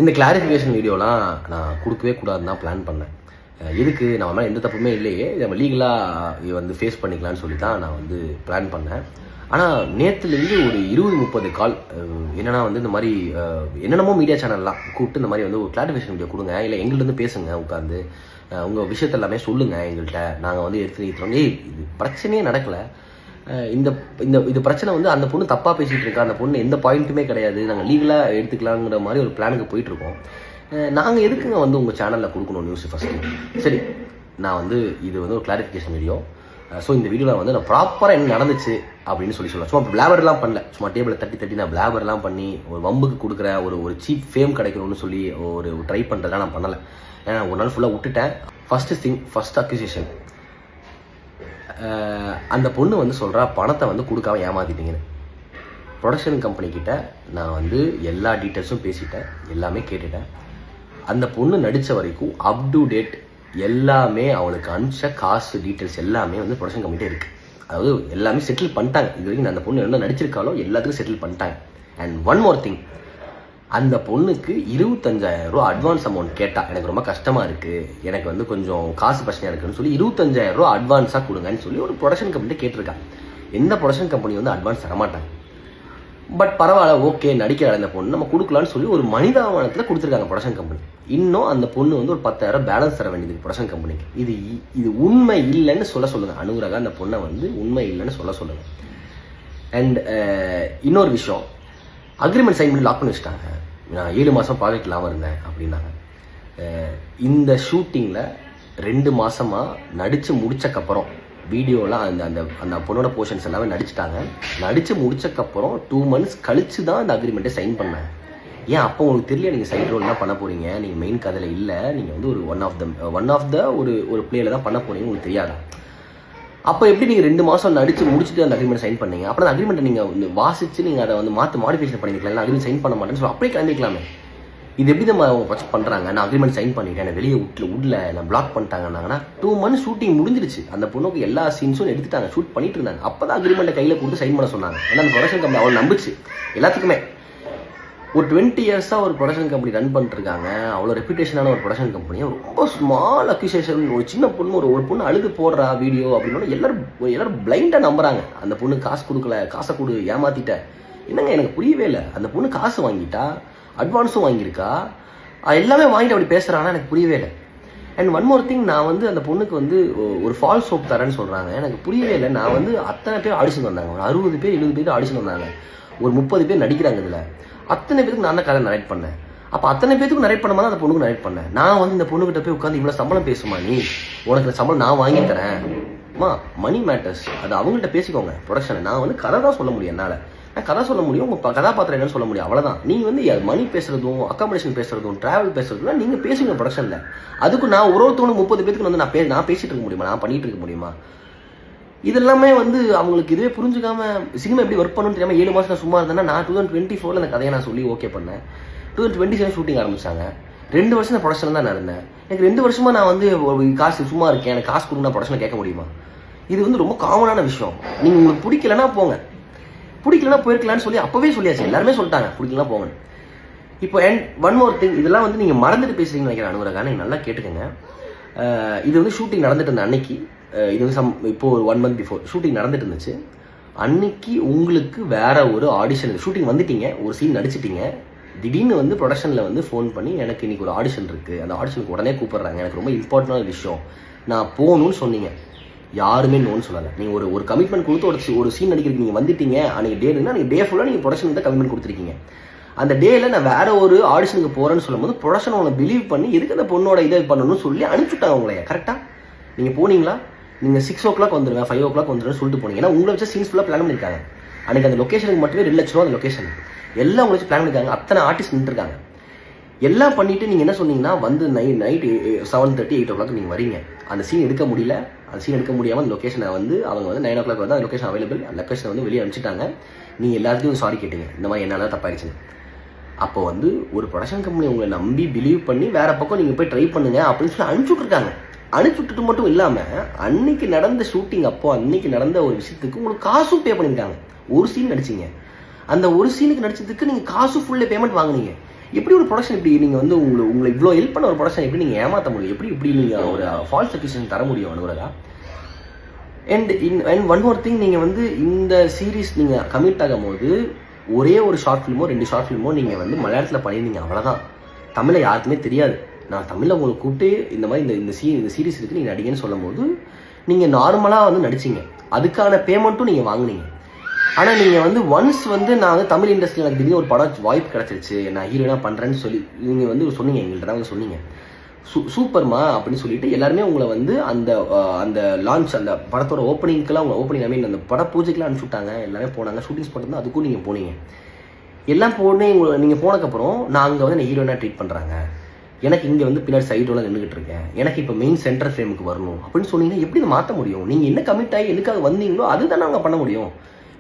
இந்த கிளாரிஃபிகேஷன் வீடியோலாம் நான் கொடுக்கவே கூடாதுன்னு தான் பிளான் பண்ணேன். எதுக்கு நம்ம மேலே எந்த தப்புமே இல்லையே, நம்ம லீகலாக வந்து ஃபேஸ் பண்ணிக்கலான்னு சொல்லி தான் நான் வந்து பிளான் பண்ணேன். ஆனால் நேற்றுலேருந்து ஒரு 20-30 கால் என்னென்னா வந்து இந்த மாதிரி என்னென்னமோ மீடியா சேனல்லாம் கூப்பிட்டு இந்த மாதிரி வந்து ஒரு கிளாரிஃபிகேஷன் வீடியோ கொடுங்க, இல்லை எங்கள்கிட்ட பேசுங்க, உட்காந்து உங்கள் விஷயத்த எல்லாமே சொல்லுங்கள் எங்கள்கிட்ட, நாங்கள் வந்து எடுத்து நிறுத்துறோம். இது பிரச்சனையே நடக்கலை. இந்த இந்த இது பிரச்சனை வந்து அந்த பொண்ணு தப்பாக பேசிகிட்டு இருக்கா, அந்த பொண்ணு எந்த பாயிண்ட்டுமே கிடையாது, நாங்கள் லீகலாக எடுத்துக்கலாங்கிற மாதிரி ஒரு பிளானுக்கு போயிட்டுருக்கோம். நாங்கள் எதுக்குங்க வந்து உங்கள் சேனலில் கொடுக்கணும் நியூஸ் ஃபஸ்ட்டு? சரி, நான் வந்து இது வந்து ஒரு கிளாரிஃபிகேஷன் வீடியோ. ஸோ இந்த வீடியோவில் வந்து நான் ப்ராப்பராக என்ன நடந்துச்சு அப்படின்னு சொல்லலாம். சும்மா பிளாபர்லாம் பண்ணல, சும்மா டேபிளை தட்டி நான் பிளாபர்லாம் பண்ணி ஒரு வம்புக்கு கொடுக்குற ஒரு சீப் ஃபேம் கிடைக்கணும்னு சொல்லி ஒரு ட்ரை பண்ணுறதெல்லாம் நான் பண்ணலை. ஏன்னா ஒரு நாள் ஃபுல்லாக விட்டுட்டேன். ஃபர்ஸ்ட் அக்யூசேஷன், அந்த பொண்ணு வந்து சொல்கிறா பணத்தை வந்து கொடுக்காம ஏமாத்திட்டீங்கன்னு. ப்ரொடக்ஷன் கம்பெனிக்கிட்ட நான் வந்து எல்லா டீட்டெயில்ஸும் பேசிட்டேன், எல்லாமே கேட்டுட்டேன். அந்த பொண்ணு நடித்த வரைக்கும் அப் டு டேட் எல்லாமே அவளுக்கு அனுப்பிச்ச காசு டீட்டெயில்ஸ் எல்லாமே வந்து ப்ரொடக்ஷன் கம்பெனிட்டே இருக்குது. அதாவது எல்லாமே செட்டில் பண்ணிட்டாங்க. இது வரைக்கும் அந்த பொண்ணு என்ன நடிச்சிருக்காலோ எல்லாத்துக்கும் செட்டில் பண்ணிட்டாங்க. அண்ட் ஒன் மோர் திங், அந்த பொண்ணுக்கு 25,000 ரூபா அட்வான்ஸ் அமௌண்ட் கேட்டா. எனக்கு ரொம்ப கஷ்டமாக இருக்குது, எனக்கு வந்து கொஞ்சம் காசு பிரச்சனையாக இருக்குன்னு சொல்லி 25,000 ரூபா அட்வான்ஸாக கொடுங்கன்னு சொல்லி ஒரு ப்ரொடக்ஷன் கம்பெனிட்ட கேட்டிருக்காங்க. எந்த ப்ரொடக்ஷன் கம்பெனி வந்து அட்வான்ஸ் தரமாட்டாங்க. பட் பரவாயில்ல, ஓகே, நடிக்க அந்த பொண்ணு நம்ம கொடுக்கலான்னு சொல்லி ஒரு மனிதாபனத்தில் கொடுத்துருக்காங்க ப்ரொடக்ஷன் கம்பெனி. இன்னும் அந்த பொண்ணு வந்து ஒரு 10,000 பேலன்ஸ் தர வேண்டியது ப்ரொடக்ஷன் கம்பெனிக்கு. இது உண்மை இல்லைன்னு சொல்லுங்க. அனுராகா அந்த பொண்ணை வந்து உண்மை இல்லைன்னு சொல்லுங்க. அண்ட் இன்னொரு விஷயம், அக்ரிமெண்ட் சைன் பண்ணி லாக் பண்ணி வச்சுட்டாங்க. நான் 7 மாதம் ப்ராஜெக்ட் இல்லாமல் இருந்தேன் அப்படின்னாங்க. இந்த ஷூட்டிங்கில் 2 மாதமாக நடித்து முடிச்சக்கப்புறம் வீடியோலாம் அந்த பொண்ணோட போர்ஷன்ஸ் எல்லாமே நடிச்சிட்டாங்க. நடித்து முடிச்சக்கப்புறம் 2 months கழிச்சு தான் அந்த அக்ரிமெண்ட்டை சைன் பண்ணேன். ஏன் அப்போ உங்களுக்கு தெரியல நீங்கள் சைட் ரோல் தான் பண்ண போகிறீங்க, நீங்கள் மெயின் கதையில் இல்லை, நீங்கள் வந்து ஒரு ஒன் ஆஃப் த ஒரு பிளேயில் தான் பண்ண போகிறீங்க, உங்களுக்கு தெரியாதா? அப்போ எப்படி நீங்கள் 2 மாதம் நடிச்சு முடிச்சுட்டு அந்த அக்ரிமெண்ட் சைன் பண்ணீங்க? அப்புறம் அந்த அக்ரிமெண்ட்டை நீங்கள் வாசிச்சு நீங்கள் அதை வந்து மாடிஃபிகேஷன் பண்ணிக்கலாம். அக்ரிமெண்ட் சைன் பண்ண மாட்டேன்னு சொல்லி அப்படியே கிளம்பிக்கலாமே. இது எப்படி நம்ம அவங்க ஃபஸ்ட் பண்ணுறாங்க? நான் அக்ரிமெண்ட் சைன் பண்ணிட்டேன், நான் வெளியே விடல, நான் பிளாக் பண்ணிட்டாங்கன்னாங்கன்னா 2 months ஷூட்டிங் முடிஞ்சிருச்சு. அந்த பொண்ணுக்கு எல்லா சீன்ஸும் எடுத்துட்டாங்க, ஷூட் பண்ணிட்டு இருந்தாங்க. அப்போ தான் அக்ரிமெண்ட்டை கையில் கொடுத்து சைன் பண்ண சொன்னாங்க. ஏன்னா அந்த ப்ரொடக்ஷன் கம்பெனி அவள் நம்பிச்சு எல்லாத்துக்குமே. ஒரு 20 years-ஆக ஒரு ப்ரொடக்ஷன் கம்பெனி ரன் பண்ணிட்டுருக்காங்க. அவ்வளோ ரெப்யூட்டேஷனான ஒரு ப்ரொடக்ஷன் கம்பெனி. ரொம்ப ஸ்மால் அக்யூசேஷன், ஒரு சின்ன பொண்ணு ஒரு பொண்ணு அழுது போடுறா வீடியோ அப்படின்னா எல்லாரும் பிளைண்டாக நம்புறாங்க. அந்த பொண்ணு காசு கொடுக்கல, காசை கொடு, ஏமாத்திட்ட. என்னங்க எனக்கு புரியவே இல்லை. அந்த பொண்ணு காசு வாங்கிட்டா, அட்வான்ஸும் வாங்கியிருக்கா, எல்லாமே வாங்கிட்டு அப்படி பேசுகிறாங்கன்னா எனக்கு புரியவே இல்லை. அண்ட் ஒன் மோர் திங், நான் வந்து அந்த பொண்ணுக்கு வந்து ஒரு ஃபால்ஸ் ஹோப் தரேன்னு சொல்கிறாங்க. எனக்கு புரியவே இல்லை. நான் வந்து அத்தனை பேர் ஆடிஷன் வந்தாங்க, ஒரு 60 பேர் 70 பேர் ஆடிஷன் வந்தாங்க, ஒரு 30 பேர் நடிக்கிறாங்க. இதில் அத்தனை பேருக்கு நான் தான் கதை நரேட் பண்ணேன். அப்போ அத்தனை பேருக்கு நரேட் பண்ண மாதிரி அந்த பொண்ணுக்கு நரேட் பண்ணேன். நான் வந்து இந்த பொண்ணுகிட்ட போய் உட்காந்து இவ்வளோ சம்பளம் பேசுமா, நீ உனக்கு சம்பளம் நான் வாங்கி தரேன், மணி மேட்டர்ஸ், அது அவங்கள்ட்ட பேசிக்கோங்க ப்ரொடக்ஷனை. நான் வந்து கதை தான் சொல்ல முடியும், என்னால் நான் கதை சொல்ல முடியும், உங்கள் கதாபாத்திரம் என்னன்னு சொல்ல முடியும், அவ்வளோதான். நீங்கள் வந்து மணி பேசுறதும் அக்காமடேஷன் பேசுறதும் ட்ராவல் பேசுறதும் நீங்கள் பேசுங்க ப்ரொடக்ஷனில். அதுக்கு நான் ஒருத்தவங்க 30 பேருக்கு வந்து நான் பேசிட்டு இருக்க முடியுமா, நான் பண்ணிட்டு இருக்க முடியுமா? இதெல்லாமே வந்து அவங்களுக்கு இதுவே புரிஞ்சுக்காம சினிமா எப்படி ஒர்க் பண்ணணும்னு தெரியாமல் 7 மாதம் நான் சும்மா இருந்தேன்னா நான் 2024 அந்த கதையை நான் சொல்லி ஓகே பண்ணேன். 2027 ஷூட்டிங் ஆரம்பிச்சாங்க. 2 வருஷம் நான் ப்ரொடக்ஷன் தான் நடந்தேன். எனக்கு 2 வருஷமாக நான் வந்து காசு சும்மா இருக்கேன், எனக்கு காசு கொடுங்க ப்ரொடக்ஷனை கேட்க முடியுமா? இது வந்து ரொம்ப காமனான விஷயம். நீங்கள் உங்களுக்கு பிடிக்கலன்னா போங்க, பிடிக்கலன்னா போயிருக்கலான்னு சொல்லி அப்போவே சொல்லியாச்சு, எல்லாருமே சொல்லிட்டாங்க பிடிக்கலாம் போங்க. இப்போ அண்ட் ஒன் மோர் திங், இதெல்லாம் வந்து நீங்கள் மறந்துட்டு பேசுறீங்கன்னு நினைக்கிறேன் அனுராகா. நீங்கள் நல்லா கேட்டுக்கோங்க. இது வந்து ஷூட்டிங் நடந்துட்டு இருந்த அன்னைக்கு, இது வந்து இப்போ ஒரு 1 month பிஃபோர் ஷூட்டிங் நடந்துட்டு இருந்துச்சு. அன்னைக்கு உங்களுக்கு வேற ஒரு ஆடிஷன், ஷூட்டிங் வந்துட்டீங்க, ஒரு சீன் நடிச்சிட்டீங்க. திடீர்னு வந்து ப்ரொடக்ஷனில் வந்து ஃபோன் பண்ணி எனக்கு இன்னைக்கு ஒரு ஆடிஷன் இருக்குது, அந்த ஆடிஷனுக்கு உடனே கூப்பிட்றாங்க, எனக்கு ரொம்ப இம்பார்ட்டண்டான விஷயம், நான் போகணும்னு சொன்னீங்க. யாருமே நோன்னு சொல்லலை. நீங்கள் ஒரு கமிட்மெண்ட் கொடுத்து ஒரு சீன் நடிக்கிறதுக்கு நீங்கள் வந்துட்டீங்க. அன்றைக்கி டேட்னா நீங்கள் டே ஃபுல்லாக நீங்கள் ப்ரொடக்ஷன் தான் கமிட்மெண்ட் கொடுத்துருக்கீங்க. அந்த டேயில் நான் வேற ஒரு ஆடிஷனுக்கு போகிறேன்னு சொல்லும்போது ப்ரொடக்ஷன் உங்களை பிலீவ் பண்ணி எதுக்கு அந்த பொண்ணோட இதை பண்ணணும்னு சொல்லி அனுப்பிச்சுட்டாங்க உங்களையா. கரெக்டாக நீங்கள் போனீங்களா? நீங்கள் 6 o'clock வந்துடுவேன், 5 o'clock வந்துடுவேன் சொல்லிட்டு போனீங்க. ஏன்னா உங்களை வச்சு சீன்ஸ் ஃபுல்லாக பிளான் பண்ணியிருக்காங்க. அன்றைக்கி அந்த லொக்கேஷனுக்கு மட்டுமே 2 லட்ச ரூபா அந்த லொக்கேஷன் எல்லாம் உங்களை வச்சு பிளான் பண்ணியிருக்காங்க. அத்தனை ஆர்டிஸ்ட் நின்றுருக்காங்க. எல்லாம் பண்ணிவிட்டு நீங்கள் என்ன சொன்னீங்கன்னா வந்து நைட் 7:30 8 o'clock நீங்கள் வரீங்க. அந்த சீன் எடுக்க முடியல. அந்த சீன் எடுக்க முடியாமல் அந்த லொக்கேஷனை வந்து அவங்க வந்து 9 o'clock வந்து அந்த லொக்கேஷன் அவைலபிள், அந்த லொக்கேஷனை வந்து வெளியே அனுப்பிச்சிட்டாங்க. நீங்கள் எல்லாத்தையும் சாரி கேட்டீங்க, இந்த மாதிரி என்னால் தப்பாயிடுச்சுன்னு. அப்போ வந்து ஒரு ப்ரொடக்ஷன் கம்பெனி உங்களை நம்பி பிலீவ் பண்ணி வேற பக்கம் நீங்கள் போய் ட்ரை பண்ணுங்க அப்படின்னு சொல்லி அனுப்பிச்சுட்ருக்காங்க. அனுப்பிச்சுட்டு மட்டும் இல்லாமல் அன்னைக்கு நடந்த ஷூட்டிங் அப்போ அன்னைக்கு நடந்த ஒரு விஷயத்துக்கு உங்களுக்கு காசும் பே பண்ணியிருக்காங்க. ஒரு சீன் நடிச்சிங்க, அந்த ஒரு சீனுக்கு நடிச்சதுக்கு நீங்கள் காசு ஃபுல்லே பேமெண்ட் வாங்குனீங்க. எப்படி ஒரு ப்ரொடக்ஷன் இப்படி நீங்கள் வந்து உங்களை இவ்வளோ ஹெல்ப் பண்ண ஒரு ப்ரொடக்ஷன் எப்படி நீங்கள் ஏமாற்ற முடியும், எப்படி நீங்கள் ஒரு ஃபால்ஸ் அக்யூசேஷன் தர முடியும் Anuradha? And one more thing, நீங்கள் வந்து இந்த சீரீஸ் நீங்கள் கமிட் ஆகும் போது ஒரே ஒரு ஷார்ட் ஃபிலிமோ 2 ஷார்ட் ஃபிலிமோ நீங்கள் வந்து மலையாளத்தில் பண்ணியிருந்தீங்க, அவ்வளோதான். தமிழில் யாருக்குமே தெரியாது. நான் தமிழில் உங்களுக்கு கூப்பிட்டு இந்த மாதிரி இந்த சீரீஸ் இருக்குது நீங்கள் நடிகன்னு சொல்லும் போது நீங்கள் நார்மலாக வந்து நடிச்சிங்க, அதுக்கான பேமெண்ட்டும் நீங்கள் வாங்கினீங்க. ஆனால் நீங்கள் வந்து ஒன்ஸ் வந்து நான் வந்து தமிழ் இண்டஸ்ட்ரியில் எனக்கு திடீர்னு ஒரு படம் வாய்ப்பு கிடச்சிருச்சு, நான் ஹீரோனாக பண்ணுறேன்னு சொல்லி நீங்கள் வந்து சொன்னீங்க, எங்கள்கிட்ட தான் சொன்னீங்க சூப்பர்மா அப்படின்னு சொல்லிட்டு எல்லாருமே உங்களை வந்து அந்த லான்ச் அந்த படத்தோட ஓப்பனிங்க்கெல்லாம் அந்த பட பூஜைக்கெல்லாம் அனுப்பிச்சுட்டாங்க, எல்லாமே போனாங்க, ஷூட்டிங் ஸ்பாட் இருந்தால் அதுக்கும் நீங்கள் போனீங்க. எல்லாம் நீங்கள் போனதுக்கப்புறம் நான் அங்கே வந்து என்னை ஹீரோனாக ட்ரீட் பண்ணுறாங்க, எனக்கு இங்கே வந்து பின்னாடி சைடோட நின்றுக்கிட்டு இருக்கேன், எனக்கு இப்போ மெயின் சென்டர் ஃப்ரேமுக்கு வரணும் அப்படின்னு சொன்னீங்கன்னா எப்படி இதை மாற்ற முடியும்? நீங்கள் என்ன கமிட் ஆகி எதுக்காக வந்தீங்களோ அதுதானே அவங்க பண்ண முடியும்.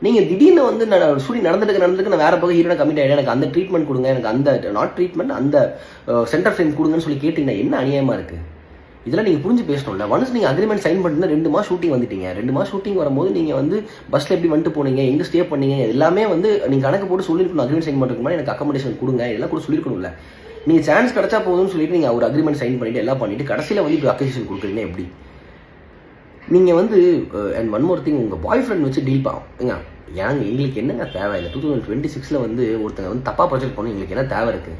நீங்கள் திடீர்னு வந்து ஷூட்டிங் நடந்துட்டு நான் வேற பக்கம் ஹீரோனா கமிட் ஆகிடும், எனக்கு அந்த ட்ரீட்மெண்ட் கொடுங்க, எனக்கு அந்த நாட் ட்ரீட்மெண்ட் அந்த சென்டர் ஃப்ரேம் கொடுங்கன்னு சொல்லி கேட்டிங்கன்னா என்ன அநியாயமாக இருக்குது? இதெல்லாம் நீங்கள் புரிஞ்சு பேசணும்ல. ஒன்ஸ் நீங்கள் அக்ரிமெண்ட் சைன் பண்ணிட்டு 2 மாதம் ஷூட்டிங் வந்துட்டீங்க, 2 மாதம் ஷூட்டிங் வரும்போது நீங்கள் வந்து பஸ்ஸில் எப்படி வந்துட்டு போனீங்க, எங்கே ஸ்டே பண்ணீங்க, எல்லாமே வந்து நீங்கள் கணக்கு போட்டு சொல்லியிருக்கணும். அக்ரிமெண்ட் சைன் பண்ணுறதுக்கு முன்னாடி எனக்கு அக்கமடேஷன் கொடுங்க, இதெல்லாம் கூட சொல்லியிருக்கணும்ல. நீங்கள் சான்ஸ் கிடச்சா போதும்னு சொல்லிட்டு நீங்கள் ஒரு அக்ரிமெண்ட் சைன் பண்ணிட்டு எல்லாம் பண்ணிட்டு கடைசியில் வந்து இப்போ அக்யூசேஷன் கொடுக்குறீங்க எப்படி? நீங்கள் வந்து அண்ட் ஒன் மோர் திங், உங்கள் பாய் ஃப்ரெண்ட் வச்சு டீல் பாங்க. எங்களுக்கு என்னங்க தேவை? இல்லை 2026 வந்து ஒருத்தங்க வந்து தப்பாக ப்ரொஜெக்ட் பண்ணணும், எங்களுக்கு என்ன தேவை இருக்குது?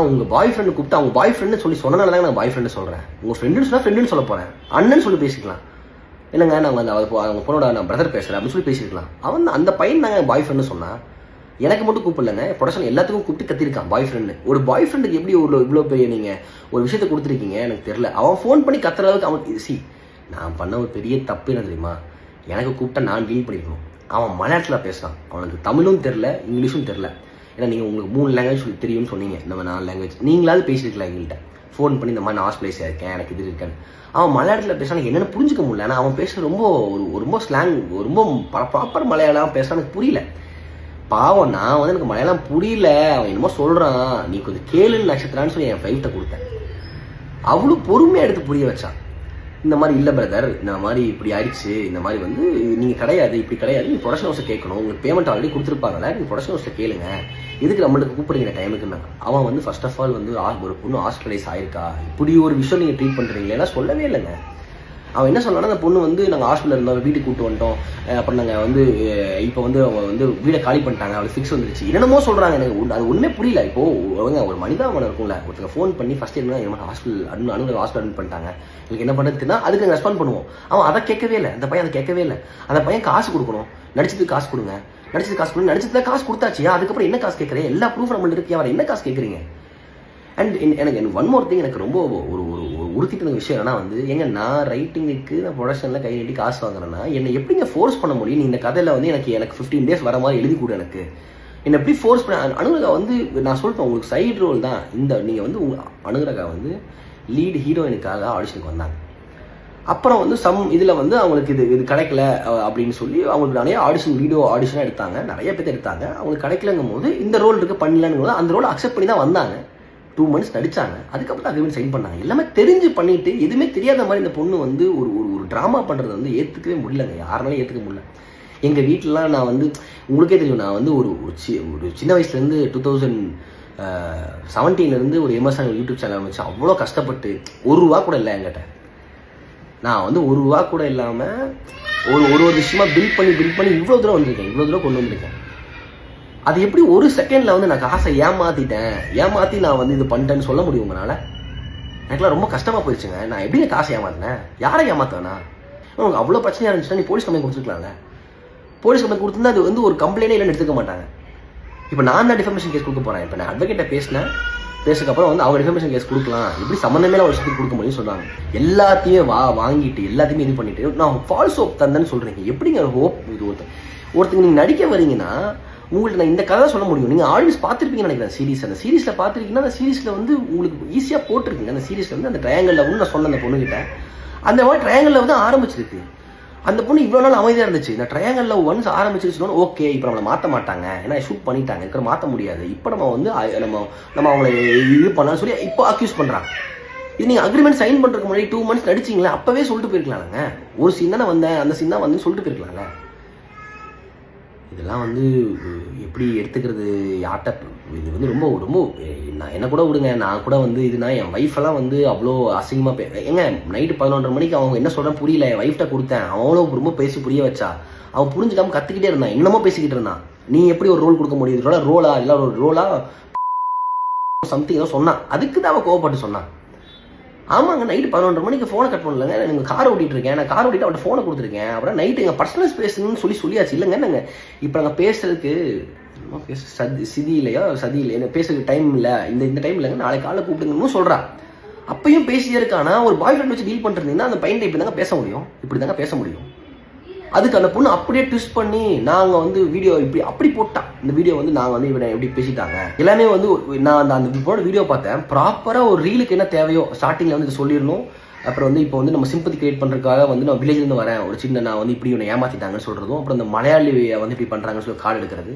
உங்கள் பாய் ஃப்ரெண்டு கூப்பிட்டு அவங்க பாய் ஃப்ரெண்டு சொல்லி சொன்னனால தாங்க நான் பாய் ஃப்ரெண்டு சொல்கிறேன். உங்கள் ஃப்ரெண்டுன்னு சொன்னால் ஃப்ரெண்டுன்னு சொல்ல போகிறேன், அண்ணன் சொல்லி பேசிக்கலாம். இல்லைங்க நாங்கள் அவங்க பொண்ணோட நான் பிரதர் பேசுகிறேன் அப்படின்னு சொல்லி பேசிக்கலாம். அந்த பையன் நாங்கள் பாய் ஃப்ரெண்டு சொன்னால் எனக்கு மட்டும் கூப்பிடலங்க, ப்ரொடக்ஷன் எல்லாத்துக்கும் கூப்பிட்டு கத்திருக்கான் பாய் ஃப்ரெண்டு. ஒரு பாய் ஃப்ரெண்டுக்கு எப்படி இவ்வளோ பெரிய நீங்கள் ஒரு விஷயத்தை கொடுத்துருக்கீங்க எனக்கு தெரியல. அவன் ஃபோன் பண்ணி கத்துற அளவுக்கு அவன் நான் பண்ண ஒரு பெரிய தப்பு என்ன தெரியுமா? எனக்கு கூப்பிட்டா நான் டீல் பண்ணிக்கணும். அவன் மலையாளத்தில் பேசுகிறான், அவனுக்கு தமிழும் தெரில இங்கிலீஷும் தெரில. ஏன்னா நீங்கள் உங்களுக்கு 3 லாங்குவேஜ் தெரியும்னு சொன்னீங்க, நம்ம 4 லாங்குவேஜ் நீங்களாவது பேசியிருக்கலாம் எங்கள்கிட்ட ஃபோன் பண்ணி, இந்த மாதிரி நான் ஹாஸ்பிட்டலைஸாக இருக்கேன், எனக்கு இது இருக்கேன். அவன் மலையாளத்தில் பேசுகிறான், என்னென்னு புரிஞ்சிக்க முடியல. ஆனால் அவன் பேசுகிற ரொம்ப ஸ்லாங், ரொம்ப ப்ராப்பர் மலையாளம் பேசுகிறான், எனக்கு புரியல. பாவம், நான் வந்து எனக்கு மலையாளம் புரியல, அவன் என்னமோ சொல்கிறான், நீ கொஞ்சம் கேளுன்னு நட்சத்திரான்னு சொல்லி என் ஃபைவ்ட்டை கொடுத்தேன். அவ்வளோ பொறுமையாக எடுத்து புரிய வச்சான். இந்த மாதிரி இல்லை பிரதர், இந்த மாதிரி இப்படி ஆயிடுச்சு, இந்த மாதிரி வந்து நீங்கள் கிடையாது, இப்படி கிடையாது, நீங்கள் ப்ரொடக்ஷன் ஹவுஸை கேட்கணும், உங்களுக்கு பேமெண்ட் ஆல்ரெடி கொடுத்துருப்பாங்கல்ல, நீங்கள் ப்ரொடக்ஷன் ஹவுஸை கேளுங்க, இதுக்கு நம்மளுக்கு கூப்பிடுறீங்க டைமுக்குன்னா. அவன் வந்து ஃபர்ஸ்ட் ஆஃப் ஆல் வந்து ஒரு பொண்ணு ஹாஸ்பிட்டலைஸ் ஆயிருக்கா, இப்படி ஒரு விஷயம் நீங்கள் ட்ரீட் பண்ணுறீங்களா சொல்லவே இல்லைங்க. அவன் என்ன சொன்னான்னா, அந்த பொண்ணு வந்து நாங்கள் ஹாஸ்பிட்டலில் இருந்தோம், வீட்டுக்கு கூப்பிட்டு வந்துட்டோம், அப்புறம் நாங்கள் வந்து இப்போ வந்து அவங்க வந்து வீடை காலி பண்ணிட்டாங்க, அவளுக்கு ஃபிக்ஸ் வந்துருச்சு, என்னமோ சொல்கிறாங்க. எனக்கு அது ஒன்றுமே புரியல. இப்போது அவங்க ஒரு மனிதாபனம் இருக்கும்ல, ஒருத்தங்க ஃபோன் பண்ணி ஃபஸ்ட் என்ன ஹாஸ்பிட்டல் ஹாஸ்பிட்டல் அட்மிட் பண்ணிட்டாங்க, எனக்கு என்ன பண்ணுறதுன்னா அதுக்கு நாங்கள் ரெஸ்பாண்ட் பண்ணுவோம். அவன் அதை கேட்கவே இல்லை, அந்த பையன் அதை கேட்கவே இல்லை. அந்த பையன் காசு கொடுக்கணும், நடிச்சதுக்கு காசு கொடுங்க, நடிச்சதுக்கு காசு கொடுத்தாச்சியா, அதுக்கப்புறம் என்ன காசு கேட்குறேன், எல்லா ப்ரூஃப் நம்மள்ட்ட இருக்கியா, அவர் என்ன காசு கேட்குறீங்க? அண்ட் எனக்கு ஒன் மோர் திங், எனக்கு ரொம்ப ஒரு உறுத்திட்டு விஷயம் என்னன்னா வந்து, நான் ரைட்டிங்குக்கு நான் ப்ரொடக்ஷனில் கை நீட்டி காசு வாங்குறேன்னா என்னை எப்படிங்க ஃபோர்ஸ் பண்ண முடியும்? நீ இந்த கதையில் வந்து எனக்கு 15 days வர மாதிரி எழுதி கொடு, எனக்கு என்னை எப்படி ஃபோர்ஸ் பண்ண? அனுராதா வந்து நான் சொல்லிட்டேன், உங்களுக்கு சைடு ரோல் தான் இந்த. நீங்கள் வந்து அனுராதா வந்து லீட் ஹீரோயினுக்காக ஆடிஷனுக்கு வந்தாங்க. அப்புறம் வந்து இதில் வந்து அவங்களுக்கு இது கிடைக்கல அப்படின்னு சொல்லி அவங்களுக்கு நிறைய ஆடிஷனாக எடுத்தாங்க, நிறைய பேர் எடுத்தாங்க. அவங்களுக்கு கிடைக்கலங்கும் போது இந்த ரோல் இருக்குது பண்ணலான்னு போது அந்த ரோல் அக்செப்ட் பண்ணி தான் வந்தாங்க. 2 months நடிச்சாங்க, அதுக்கப்புறம் அக்ரிமெண்ட் சைன் பண்ணாங்க. எல்லாமே தெரிஞ்சு பண்ணிட்டு எதுவுமே தெரியாத மாதிரி இந்த பொண்ணு வந்து ஒரு ட்ராமா பண்ணுறது வந்து ஏற்றுக்கவே முடியலங்க, யாருனாலும் ஏற்றுக்க முடியல. எங்கள் வீட்டிலலாம் நான் வந்து உங்களுக்கே தெரியும், நான் வந்து ஒரு சின்ன வயசுலேருந்து 2017 ஒரு எம்எஸ்ஆன் யூடியூப் சேனல் வச்சு அவ்வளோ கஷ்டப்பட்டு ₹1 கூட இல்லை என்கிட்ட. நான் வந்து ₹1 கூட இல்லாமல் ஒரு விஷயமா பில் பண்ணி இவ்வளோ தூரம் வந்திருக்கேன், இவ்வளோ தூரம் கொண்டு வந்திருக்கேன். அது எப்படி ஒரு செகண்டில் வந்து நான் காசை ஏமாற்றி நான் வந்து இது பண்ணிட்டேன்னு சொல்ல முடியும் உங்களால்? எனக்குலாம் ரொம்ப கஷ்டமாக போயிடுச்சுங்க. நான் எப்படிங்க காசை ஏமாத்தினேன்? யாரை ஏமாத்தேனா? உங்களுக்கு அவ்வளோ பிரச்சனையாக இருந்துச்சுன்னா நீ போலீஸ் கம்ப்ளைண்ட் கொடுத்துருக்கலாம்ல. போலீஸ் கம்ப்ளைண்ட் கொடுத்துருந்தா அது வந்து ஒரு கம்ப்ளைண்டே இல்லைன்னு எடுத்துக்க மாட்டாங்க. இப்போ நான் தான் டிஃபர்மேஷன் கேஸ் கொடுக்க போகிறேன். இப்போ நான் அட்வொகேட்டை பேசுக்கப்புறம் வந்து அவங்க டிஃபர்மேஷன் கேஸ் கொடுக்கலாம், இப்படி சம்மந்தமே ஒரு விஷயத்துக்கு கொடுக்க முடியும்னு சொல்கிறாங்க. எல்லாத்தையுமே வாங்கிட்டு எல்லாத்தையுமே இது பண்ணிட்டு நான் ஃபால்ஸ் ஹோப் தந்தேன்னு சொல்கிறீங்க. எப்படிங்க ஹோப்? இது ஒருத்தங்க நீங்கள் நடிக்க வரீங்கன்னா உங்களுக்கு நான் இந்த கதை சொல்ல முடியும். நீங்கள் ஆடியன்ஸ் பார்த்துருப்பீங்கன்னு நினைக்கிறேன். அந்த சீரீஸில் பார்த்துருக்கீங்கன்னா அந்த சீரீஸில் வந்து உங்களுக்கு ஈஸியாக போட்டிருக்கீங்க. அந்த சீரீஸில் வந்து அந்த ட்ரையாங்கலில் வந்து நான் சொன்ன அந்த பொண்ணுகிட்ட அந்த மாதிரி ட்ரையாங்கலில் வந்து ஆரம்பிச்சிருக்கு. அந்த பொண்ணு இவ்வளோ நாள் அமைதியாக இருந்துச்சு. இந்த ட்ரையாங்கலில் ஒன்ஸ் ஆரம்பிச்சிருச்சுன்னா ஓகே, இப்போ நம்மளை மாற்ற மாட்டாங்க, ஏன்னா ஷூட் பண்ணிட்டாங்க, இருக்கிற மாற்ற முடியாது, இப்போ நம்ம வந்து நம்ம அவங்களை இது பண்ணலாம்னு சொல்லி இப்போ அக்யூஸ் பண்ணுறாங்க. இது நீங்கள் அக்ரிமெண்ட் சைன் பண்ணுறதுக்கு முன்னாடி 2 months நடிச்சிங்களா, அப்போவே சொல்லிட்டு போயிருக்கலாங்க. ஒரு சீன் தானே வந்தேன், அந்த சீன் தான் வந்து சொல்லிட்டு போயிருக்கலாம்ல. இதெல்லாம் வந்து எப்படி எடுத்துக்கிறது யார்கிட்ட, இது வந்து ரொம்ப ரொம்ப நான் என்ன கூட விடுங்க, நான் கூட வந்து இதுனா என் ஒய்ஃபெல்லாம் வந்து அவ்வளோ அசிங்கமாக ஏங்க நைட்டு 11:30 மணிக்கு அவங்க என்ன சொல்கிறேன் புரியல, என் ஒய்ஃப்ட்ட கொடுத்தேன், அவங்களும் ரொம்ப பேசி புரிய வச்சா, அவன் புரிஞ்சுக்காம கற்றுக்கிட்டே இருந்தான், என்னமோ பேசிக்கிட்டு இருந்தான். நீ எப்படி ஒரு ரோல் கொடுக்க முடியுது, இதோட ரோலா இல்லை ஒரு ரோலா சம்திங் ஏதோ சொன்னான், அதுக்கு தான் அவன் கோவப்பட்டு சொன்னான். ஆமாங்க நைட்டு 11:30 மணிக்கு ஃபோனை கட் பண்ணலங்க, நீங்கள் கார் ஓட்டிட்டு இருக்கேன், நான் கார் ஓட்டிட்டு அவன் ஃபோனை கொடுத்துருக்கேன், அப்புறம் நைட்டு எங்கள் பர்சனல் ஸ்பேஸ்ன்னு சொல்லியாச்சு இல்லைங்க. நாங்கள் இப்போ நாங்கள் பேசுறதுக்கு சதி இல்லையா சதி இல்லை, என்ன பேசுறதுக்கு டைம் இல்லை, இந்த டைம் இல்லைங்க, நாளைக்கு காலைல கூப்பிடுங்கன்னு சொல்கிறா. அப்பயும் பேசியே இருக்கானா, ஒரு பாய் ஃப்ரெண்ட் வச்சு டீல் பண்ணிருந்தீங்கன்னா அந்த பையன் இப்படி தாங்க பேச முடியும், இப்படி தாங்க பேச முடியும். அதுக்கு அந்த பொண்ணு அப்படியே ட்விஸ்ட் பண்ணி நாங்கள் வந்து வீடியோ இப்படி அப்படி போட்டான். இந்த வீடியோ வந்து நாங்கள் வந்து இவனை எப்படி பேசிட்டாங்க எல்லாமே வந்து நான் அந்த போட வீடியோ பார்த்தேன். ப்ராப்பராக ஒரு ரீலுக்கு என்ன தேவையோ ஸ்டார்டிங்கில் வந்து சொல்லிடணும். அப்புறம் வந்து இப்போ வந்து நம்ம சிம்பத்தி கிரியேட் பண்ணுறதுக்காக வந்து நான் வில்லேஜ்லேருந்து வரேன், ஒரு சின்ன நான் வந்து இப்படி இவனை ஏமாற்றிட்டாங்கன்னு சொல்கிறதும், அப்புறம் இந்த மலையாளியை வந்து இப்படி பண்ணுறாங்கன்னு சொல்லி கார்டு எடுக்கிறது,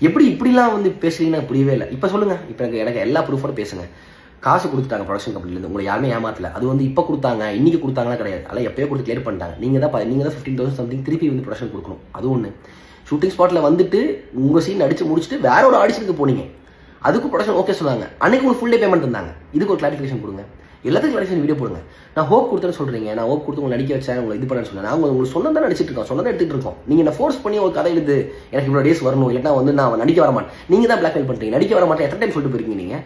எப்படி இப்படிலாம் வந்து பேசுறீங்கன்னா புரியவே இல்லை. இப்போ சொல்லுங்கள், இப்போ எனக்கு எல்லா ப்ரூஃபோட பேசுங்க. காசு கொடுத்துட்டாங்க ப்ரொடக்ஷன் கம்பெனிலேருந்து, உங்களை யாருமே ஏமாத்தல. அது வந்து இப்போ கொடுத்தாங்க இன்னைக்கு கொடுத்தாங்கன்னா கிடையாது, அதெல்லாம் எப்போயோ கொடுத்து கிளியர் பண்ணிட்டாங்க. நீங்கள் தான் 15,000 சம்திங் திருப்பி வந்து ப்ரொடக்ஷன் கொடுக்கணும். அது ஒன்று. ஷூட்டிங் ஸ்பாட்டில் வந்துட்டு உங்கள் சீன் அடிச்சு முடிச்சுட்டு வேற ஒரு ஆடிஷனுக்கு போனீங்க, அதுக்கு ப்ரொடக்ஷன் ஓகே சொன்னாங்க, அன்னைக்கு உங்களுக்கு ஃபுல் டே பேமெண்ட் தந்தாங்க. இதுக்கு ஒரு கிளாரிஃபிகேஷன் கொடுங்க, எல்லாத்துக்கும் கிளாரிஃபிகேஷன் வீடியோ போடுங்க. நான் ஹோப் கொடுத்தேன்னு சொல்கிறீங்க, நான் ஹோப் கொடுத்து உங்களை நடிக்க வச்சேன், உங்களை இது பண்ணேன்னு சொன்னேன். நான் உங்களுக்கு சொன்னதான் நடிச்சிட்டு இருக்கோம், சொன்னதான் எடுத்துகிட்டு இருக்கோம். நீங்கள் என்ன ஃபோர்ஸ் பண்ணி ஒரு கதை எழுது எனக்கு இவ்வளோ டேஸ் வரணும், இல்லைன்னா வந்து நான் நடிக்க வர மாட்டேன், நீங்கள் தான் பிளாக்மெயில் பண்ணுறீங்க. நடிக்க வர மாட்டேன் எத்தனை டைம் சொல்லிட்டு போயிருக்கீங்க நீங்கள்,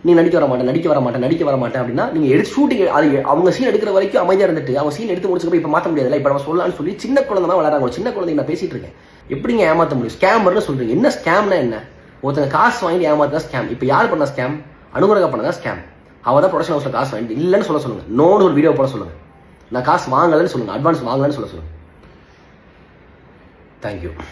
நீ நடிக்க வர மாட்டேன் அப்படின்னா நீங்கள் எடுத்து ஷூட்டிங் அது அவங்க சீன் எடுக்கிற வரைக்கும் அமைதியாக இருந்துட்டு அவங்க சீன் எடுத்து முடிச்சுக்கப்போ இப்போ மாற்ற முடியாதுல்ல. இப்போ நம்ம சொல்லலாம்னு சொல்லி சின்ன குழந்தை தான் வளராங்க, சின்ன குழந்தைங்க நான் பேசிட்டு இருக்கேன், எப்படிங்க ஏமாற்ற முடியும்? ஸ்கேமர்னு சொல்றீங்க, என்ன ஸ்கேம்னா என்ன? ஒருத்தங்க காசு வாங்கி ஏமாத்தா ஸ்கேம். இப்போ யார் பண்ணா ஸ்கேம்? அனுமரகா பண்ணதா ஸ்கேம். அவள் தான் ப்ரொடக்ஷன் ஹவுஸில் காசு வாங்கிட்டு இல்லைன்னு சொல்லுங்க, நோன்னு ஒரு வீடியோ போட சொல்லுங்க, நான் காசு வாங்கலன்னு சொல்லுங்க, அட்வான்ஸ் வாங்கலன்னு சொல்லுங்க. தேங்க்யூ.